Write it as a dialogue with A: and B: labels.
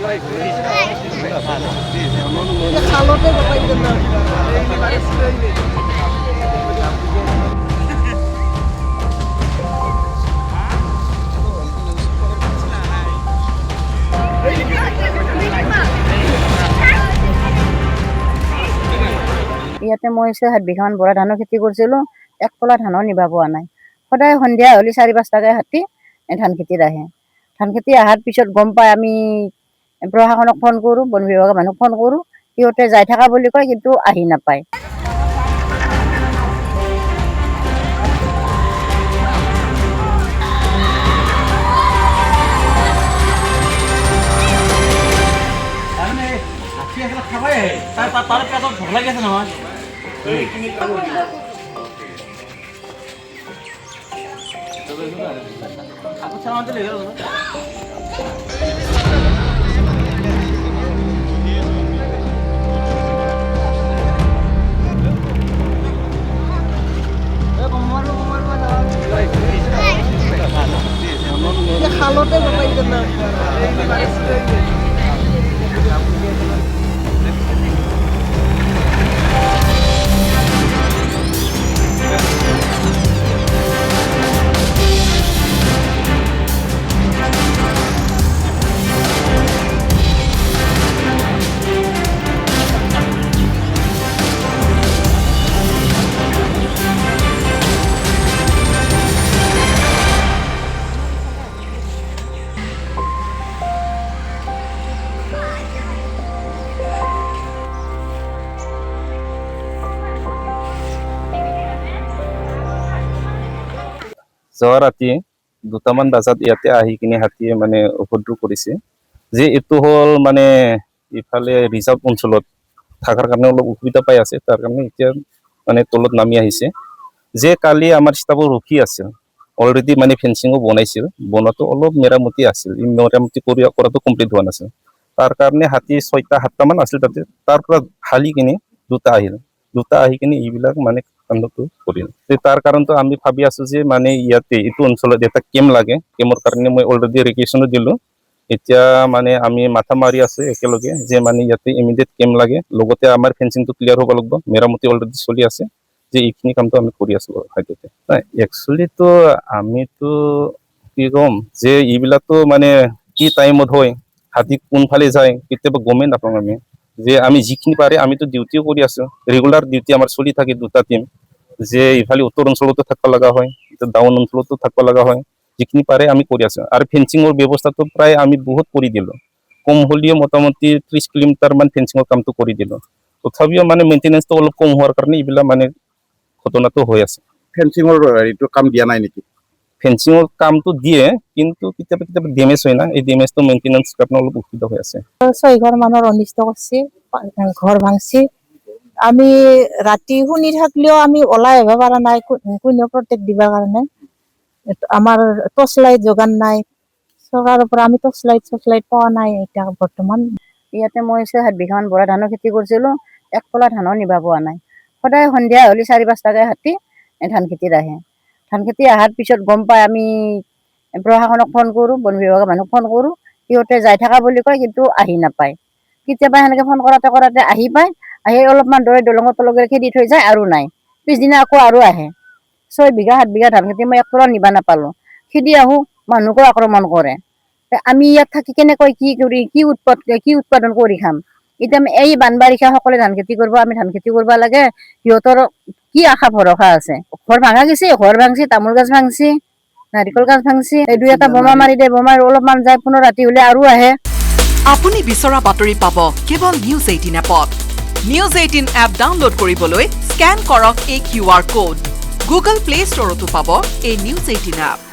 A: ইয়াতে মই 6-7 বিঘামান বৰা ধানৰ খেতি কৰিছিলোঁ, এক পলা ধানো নিবা পোৱা নাই। সদায় সন্ধিয়া হ'লে 4-5টাকৈ হাতী ধান খেতিত আহে। ধান খেতি অহাৰ পিছত গম পাই আমি প্ৰশাসনক ফোন কৰোঁ, বন বিভাগৰ মানুহক ফোন কৰোঁ, সিহঁতে যাই থকা বুলি কয় কিন্তু আহি নাপায়। খালতে
B: যোৱা ৰাতি 2টামান বজাত ইয়াতে আহি কিনে হাতীয়ে মানে উপদ্ৰৱ কৰিছে। যে এইটো হ'ল মানে ইফালে ৰিজাৰ্ভ অঞ্চলত থকাৰ কাৰণে অলপ অসুবিধা পাই আছে, তাৰ কাৰণে এতিয়া মানে তলত নামি আহিছে। যে কালি আমাৰ ষ্টাফো ৰখি আছিল, অলৰেডি মানে ফেঞ্চিঙো বনাইছিল, বনোৱাটো অলপ মেৰামতি আছিল, মেৰামতি কৰাটো কমপ্লিট হোৱা নাছিল। তাৰ কাৰণে হাতী 6টা-7টামান আছিল তাতে, তাৰ পৰা হালি কিনে 2টা আহিল, 2টা আহি কিনে এইবিলাক মানে কাণ্ডটো কৰিল। তাৰ কাৰণটো আমি ভাবি আছো যে মানে ইয়াতে এইটো অঞ্চলত এটা কেম্প লাগে, কেম্পৰ কাৰণে মই অলৰেডি ৰেগুলেশ্যনো দিলোঁ। এতিয়া মানে আমি মাথা মাৰি আছো একেলগে যে মানে ইয়াতে ইমিডিয়েট কেম্প লাগে, লগতে আমাৰ ফেঞ্চিংটো ক্লিয়াৰ হ'ব লাগিব, মেৰামতি অলৰেডি চলি আছে, যে এইখিনি কামটো আমি কৰি আছো খাদ্যতে। একচুৱেলিতো আমিতো কি ক'ম যে এইবিলাকতো মানে কি টাইমত হয়, হাতী কোনফালে যায় কেতিয়াবা গমেই নাপাওঁ আমি। যে আমি যিখিনি পাৰে আমিতো ডিউটিও কৰি আছো, ৰেগুলাৰ ডিউটি আমাৰ চলি থাকে 2টা টিম, যে ইফালে উত্তৰ অঞ্চলতো থাকিব লগা হয়, ডাউন অঞ্চলতো থাকিব লগা হয়, যিখিনি পাৰে আমি কৰি আছো। আৰু ফেঞ্চিঙৰ ব্যৱস্থাটো প্ৰায় আমি বহুত কৰি দিলোঁ, কম হ'লেও মোটামুটি 30 কিলোমিটাৰমান ফেঞ্চিঙৰ কামটো কৰি দিলোঁ। তথাপিও মানে মেইনটেনেঞ্চটো অলপ কম হোৱাৰ কাৰণে এইবিলাক মানে ঘটনাটো হৈ আছে।
C: ফেঞ্চিঙৰ এইটো কাম দিয়া নাই নেকি?
B: ফেঞ্চিঙৰ কামটো দিয়ে, কিন্তু কেতিয়াবা কেতিয়াবা ডেমেজ হয় না, এই ডেমেজটো মেইনটেনেঞ্চ কাৰণে অলপ অসুবিধা হৈ আছে।
A: 6 ঘৰ মানুহৰ অনিষ্ট কৰিছে, ঘৰ ভাঙছি। আমি ৰাতি শুনি থাকিলেও আমি ওলাই আহিব পৰা নাই, কোনেও প্ৰটেক্ট দিবৰ কাৰণে। আমাৰ টৰ্চ লাইট যোগান নাই, চৰকাৰৰ পৰা আমি টৰ্চ লাইট পোৱা নাই এতিয়া বৰ্তমান। ইয়াতে মই 6-7 বিঘামান বৰা ধানৰ খেতি কৰিছিলোঁ, এক পলা ধানো নিবা পোৱা নাই। সদায় সন্ধিয়া হ'লে 4-5টাকৈ হাতী ধান খেতিত আহে। ধান খেতি অহাৰ পিছত গম পাই আমি প্ৰশাসনক ফোন কৰোঁ, বন বিভাগৰ মানুহক ফোন কৰোঁ, সিহঁতে যাই থকা বুলি কয় কিন্তু আহি নাপায়। কেতিয়াবা সেনেকৈ ফোন কৰাতে আহি পায়, আহি অলপমান দূৰে দলঙৰ তলকে খেদি থৈ যায় আৰু নাই। পিছদিনা আকৌ আৰু আহে। 6 বিঘা 7 বিঘা ধান খেতি মই এক পলা নিবা নাপালোঁ। খেদি আহোঁ, মানুহকো আক্ৰমণ কৰে। আমি ইয়াত থাকি কেনেকৈ কি উৎপাদন কৰি খাম? এতিয়া এই বানবাৰিষা সকলে ধান খেতি কৰিব, আমি ধান খেতি কৰিব লাগে, সিহঁতৰ কি আশা ভৰসা আছে? ঘৰ ভাঙা গৈছে, ঘৰ ভাঙছি, তামোল গছ ভাঙছি, নাৰিকল গছ ভাঙছি, এই 2-এটা বোমা মাৰি দিয়ে, বোমা অলপমান যায়, পুনৰ ৰাতি হ'লে আৰু আহে।
D: আপুনি বিচৰা বাতৰি পাব কেৱল নিউজ 18 এপত। নিউজ 18 এপ ডাউনলোড কৰিবলৈ স্কেন কৰক এই QR কোড। গুগল প্লে ষ্টৰতো পাব এই নিউজ 18 এপ।